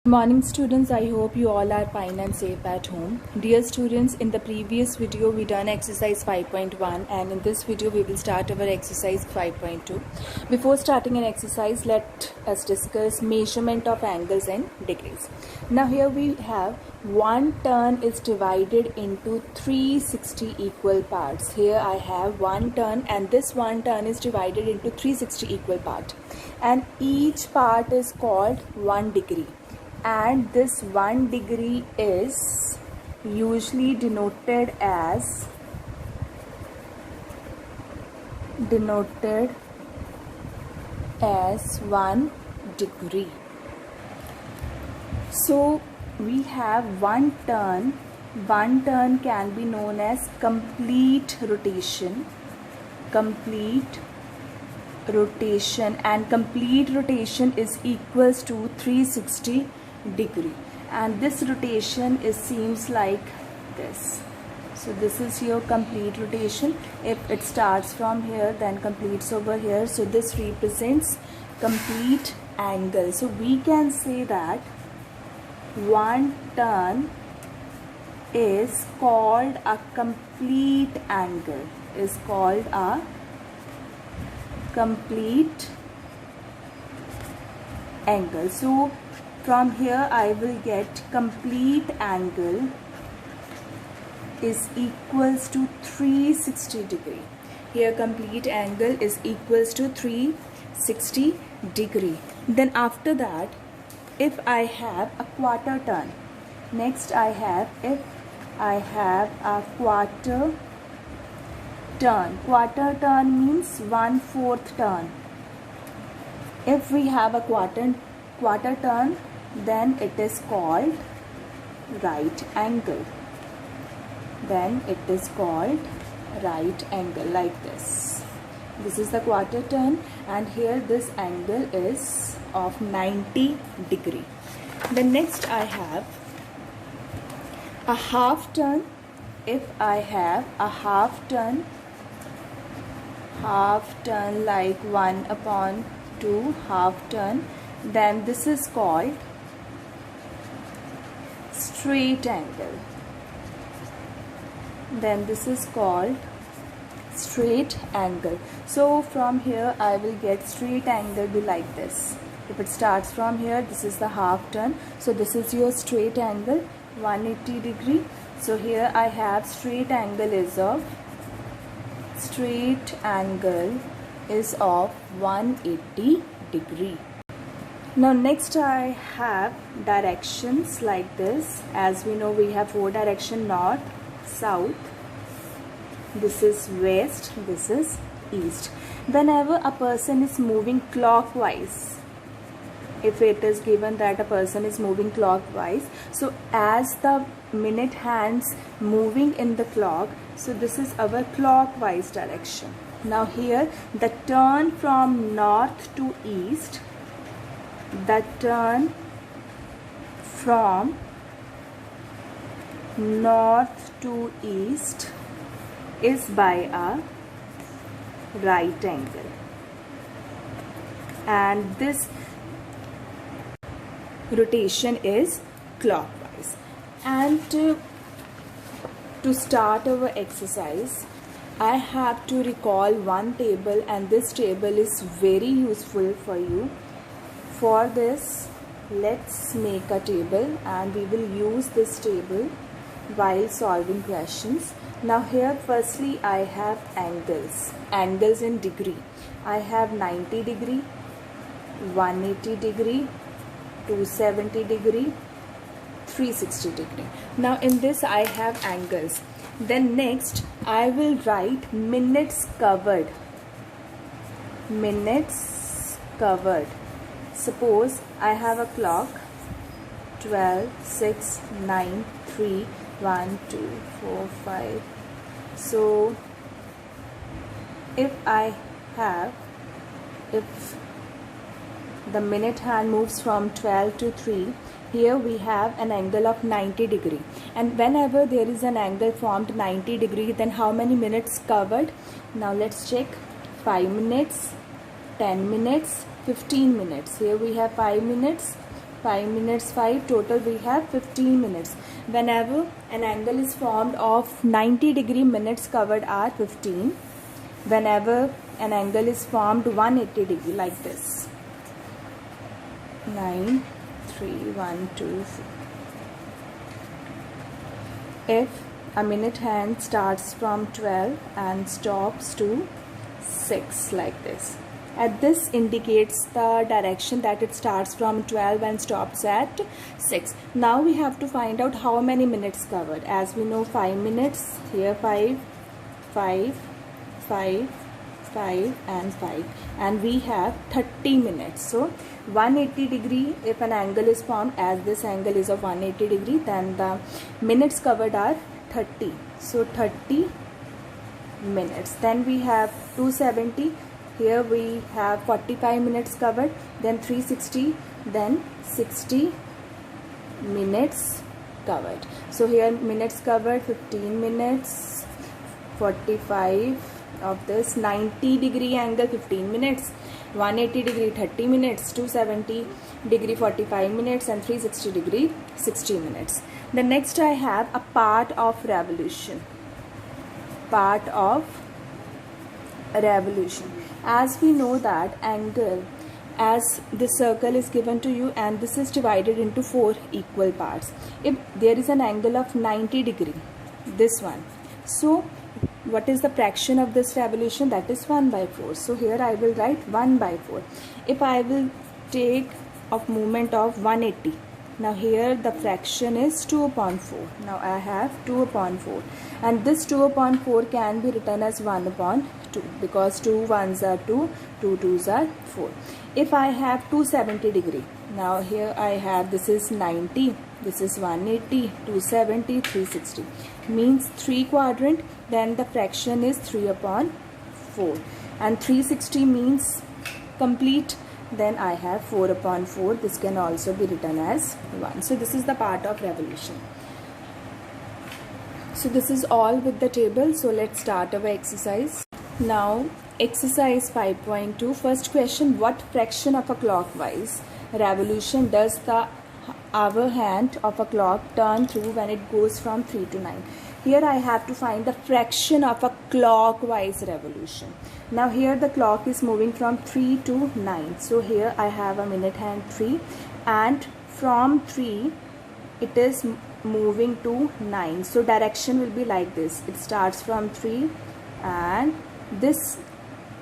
Good morning students, I hope you all are fine and safe at home. Dear students, in the previous video we done exercise 5.1 and in this video we will start our exercise 5.2. Before starting an exercise, let us discuss measurement of angles and degrees. Now here we have one turn is divided into 360 equal parts. Here I have one turn and this one turn is divided into 360 equal parts and each part is called 1 degree. And this 1 degree is usually denoted as 1 degree. So we have one turn. One turn can be known as complete rotation, and complete rotation is equals to 360 degree, and this rotation seems like this. So this is your complete rotation. If it starts from here then completes over here, so this represents complete angle. So we can say that one turn is called a complete angle, So from here I will get complete angle is equals to 360 degree. Here complete angle is equals to 360 degree. Then after that, if I have a quarter turn, next if I have a quarter turn. Quarter turn means 1/4 turn. If we have a quarter turn, then it is called right angle. Like this. This is the quarter turn and here this angle is of 90 degree. Then next I have a half turn. If I have a half turn like 1/2 half turn, then this is called straight angle. So from here I will get straight angle be like this. If it starts from here, this is the half turn, so this is your straight angle 180 degree. So here I have straight angle is of 180 degree. Now next I have directions like this. As we know, we have 4 direction: north, south, this is west, this is east. Whenever a person is moving clockwise, if it is given that a person is moving clockwise, so as the minute hands moving in the clock, so this is our clockwise direction. Now here the turn from north to east, is by a right angle, and this rotation is clockwise. And to start our exercise, I have to recall one table, and this table is very useful for you. For this, let's make a table and we will use this table while solving questions. Now here firstly I have angles in degree. I have 90 degree, 180 degree, 270 degree, 360 degree. Now in this I have angles. Then next I will write minutes covered. Suppose I have a clock 12, 6, 9, 3, 1, 2, 4, 5. So if the minute hand moves from 12 to 3, here we have an angle of 90 degree. And whenever there is an angle formed 90 degree, then how many minutes covered? Now let's check. 5 minutes, 10 minutes, 15 minutes. Here we have 5 minutes, 5 minutes, 5, total we have 15 minutes. Whenever an angle is formed of 90 degree, minutes covered are 15. Whenever an angle is formed 180 degree, like this, 9, 3, 1, 2, 4. If a minute hand starts from 12 and stops to 6, like this, at this indicates the direction that it starts from 12 and stops at 6. Now we have to find out how many minutes covered. As we know, 5 minutes, here 5, 5, 5, 5 and 5, and we have 30 minutes. So 180 degree, if an angle is formed, as this angle is of 180 degree, then the minutes covered are 30. So 30 minutes. Then we have 270. Here we have 45 minutes covered, then 360, then 60 minutes covered. So here minutes covered 15 minutes, 45 of this, 90 degree angle 15 minutes, 180 degree 30 minutes, 270 degree 45 minutes, and 360 degree 60 minutes. The next I have a part of revolution. Part of revolution. As we know that angle, as this circle is given to you and this is divided into 4 equal parts. If there is an angle of 90 degree, this one, so what is the fraction of this revolution? That is 1 by 4. So here I will write 1 by 4. If I will take of movement of 180, now here the fraction is 2 upon 4. Now I have 2 upon 4, and this 2 upon 4 can be written as 1 upon 2, because 2 1s are 2, 2 2s are 4. If I have 270 degree, now here I have, this is 90, this is 180, 270, 360, means 3 quadrant, then the fraction is 3 upon 4, and 360 means complete, then I have 4 upon 4. This can also be written as 1. So this is the part of revolution. So this is all with the table. So let's start our exercise. Now exercise 5.2. First question, what fraction of a clockwise revolution does the hour hand of a clock turn through when it goes from 3 to 9? Here I have to find the fraction of a clockwise revolution. Now here the clock is moving from 3 to 9. So here I have a minute hand 3, and from 3 it is moving to 9. So direction will be like this. It starts from 3, and this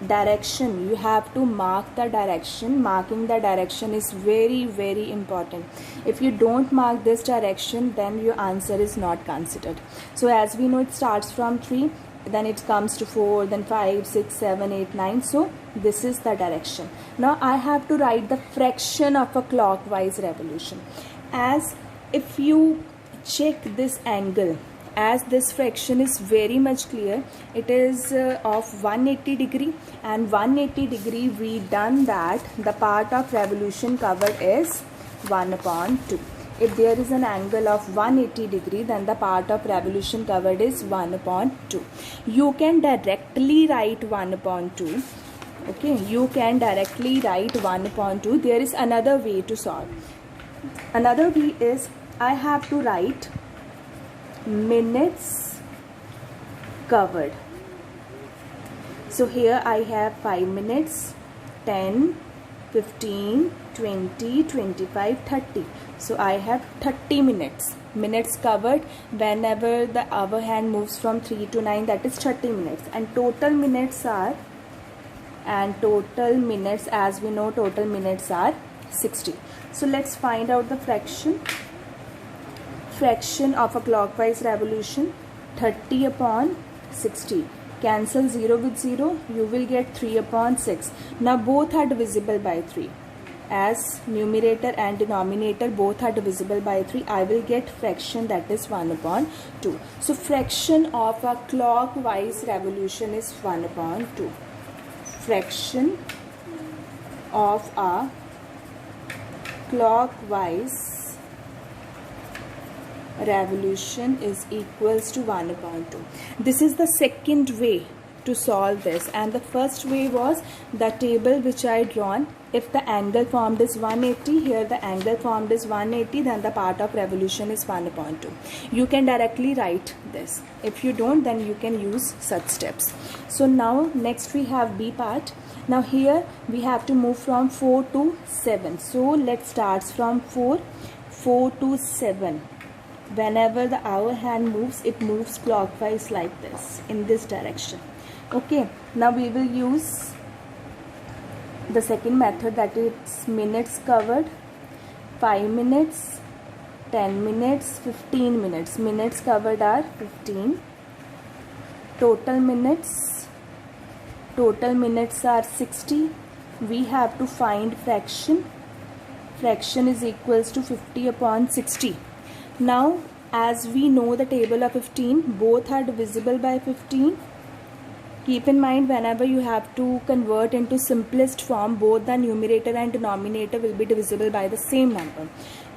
direction, you have to mark the direction. Marking the direction is very, very important. If you don't mark this direction, then your answer is not considered. So as we know, it starts from 3, then it comes to 4, then 5, 6, 7, 8, 9. So this is the direction. Now I have to write the fraction of a clockwise revolution. As if you check this angle, as this fraction is very much clear, it is of 180 degree, and 180 degree we done that the part of revolution covered is 1 upon 2. If there is an angle of 180 degree, then the part of revolution covered is 1 upon 2. You can directly write 1 upon 2. Okay, you can directly write 1 upon 2. There is another way to solve. Another way is, I have to write minutes covered. So here I have 5 minutes, 10, 15, 20, 25, 30. So I have 30 minutes. Minutes covered whenever the hour hand moves from 3 to 9, that is 30 minutes. And total minutes are, as we know, total minutes are 60. So let's find out the fraction. Fraction of a clockwise revolution, 30 upon 60. Cancel 0 with 0, you will get 3 upon 6. Now both are divisible by 3. As numerator and denominator both are divisible by 3, I will get fraction, that is 1 upon 2. So fraction of a clockwise revolution is 1 upon 2. Fraction of a clockwise revolution is equals to 1 upon 2. This is the second way to solve this, and the first way was the table which I drawn. If the angle formed is 180, here the angle formed is 180, then the part of revolution is 1/2. You can directly write this. If you don't, then you can use such steps. So now next we have B part. Now here we have to move from 4 to 7. So let's start from 4 to 7. Whenever the hour hand moves, it moves clockwise like this, in this direction. Okay, now we will use the second method, that is minutes covered. 5 minutes, 10 minutes, 15 minutes. Minutes covered are 15. Total minutes are 60. We have to find fraction. Fraction is equals to 50 upon 60. Now as we know the table of 15, both are divisible by 15. Keep in mind, whenever you have to convert into simplest form, both the numerator and denominator will be divisible by the same number.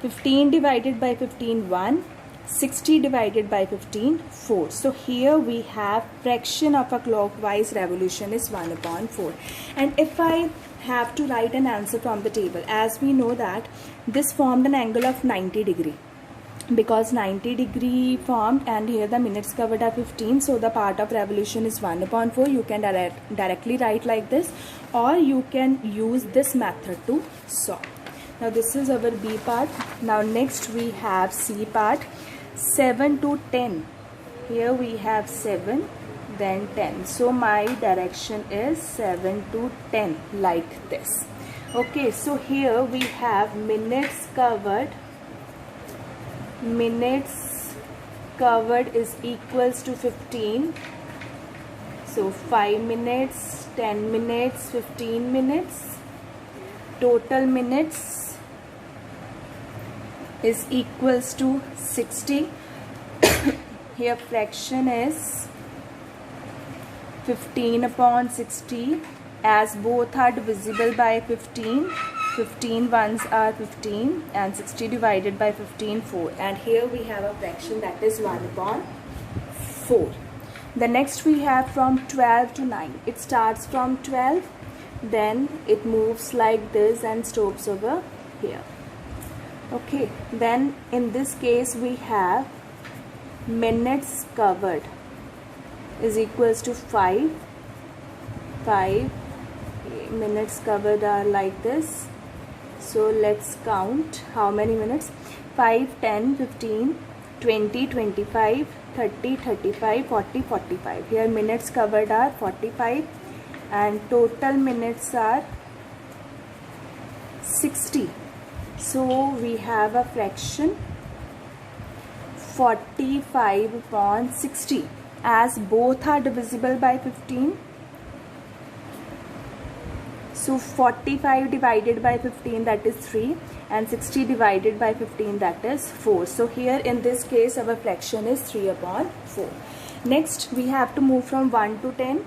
15 divided by 15, 1. 60 divided by 15, 4. So here we have fraction of a clockwise revolution is 1/4. And if I have to write an answer from the table, as we know that this formed an angle of 90 degree. Because 90 degree formed, and here the minutes covered are 15, so the part of revolution is 1/4. You can directly write like this, or you can use this method to solve. Now this is our B part. Now next we have C part. 7 to 10. Here we have 7, then 10. So my direction is 7 to 10, like this. Okay, so here we have minutes covered. Minutes covered is equals to 15. So 5 minutes, 10 minutes, 15 minutes. Total minutes is equals to 60. Here fraction is 15 upon 60. As both are divisible by 15, 15 ones are 15, and 60 divided by 15, 4. And here we have a fraction, that is 1/4. The next we have from 12 to 9. It starts from 12, then it moves like this and stops over here. Okay, then in this case we have minutes covered is equals to 5. 5 minutes covered are like this. So let's count how many minutes. 5, 10, 15, 20, 25, 30, 35, 40, 45. Here minutes covered are 45, and total minutes are 60. So we have a fraction 45 upon 60. As both are divisible by 15, so 45 divided by 15, that is 3, and 60 divided by 15, that is 4. So here in this case our fraction is 3/4. Next we have to move from 1 to 10.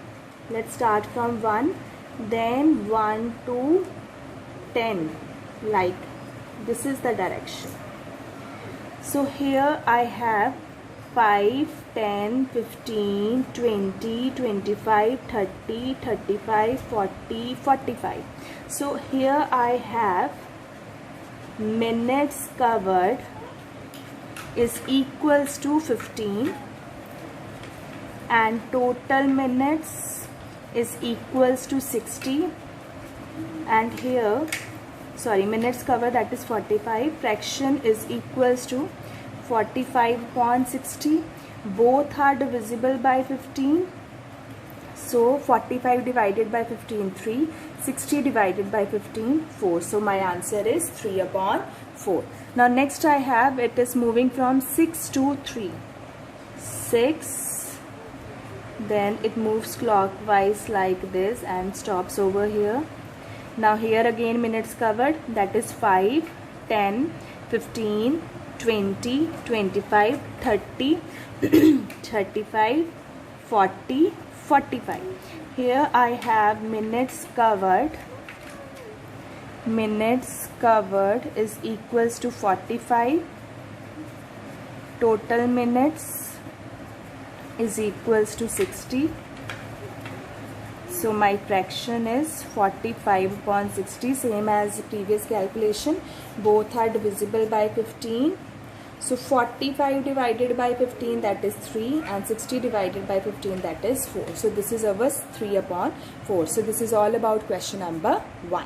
Let's start from 1, then 1 to 10, like this is the direction. So here I have 5, 10, 15, 20, 25, 30, 35, 40, 45. So here I have minutes covered is equals to 15, and total minutes is equals to 60. And here, sorry, minutes covered, that is 45. Fraction is equals to 45 upon 60. Both are divisible by 15. So 45 divided by 15, 3. 60 divided by 15, 4. So my answer is 3/4. Now next I have, it is moving from 6 to 3. 6. Then it moves clockwise like this and stops over here. Now here again minutes covered, that is 5, 10, 15, 20, 25, 30, 35, 40, 45. Here I have minutes covered. Minutes covered is equals to 45. Total minutes is equals to 60. So my fraction is 45 upon 60, same as previous calculation. Both are divisible by 15. So 45 divided by 15, that is 3, and 60 divided by 15, that is 4. So this is our 3 upon 4. So this is all about question number 1.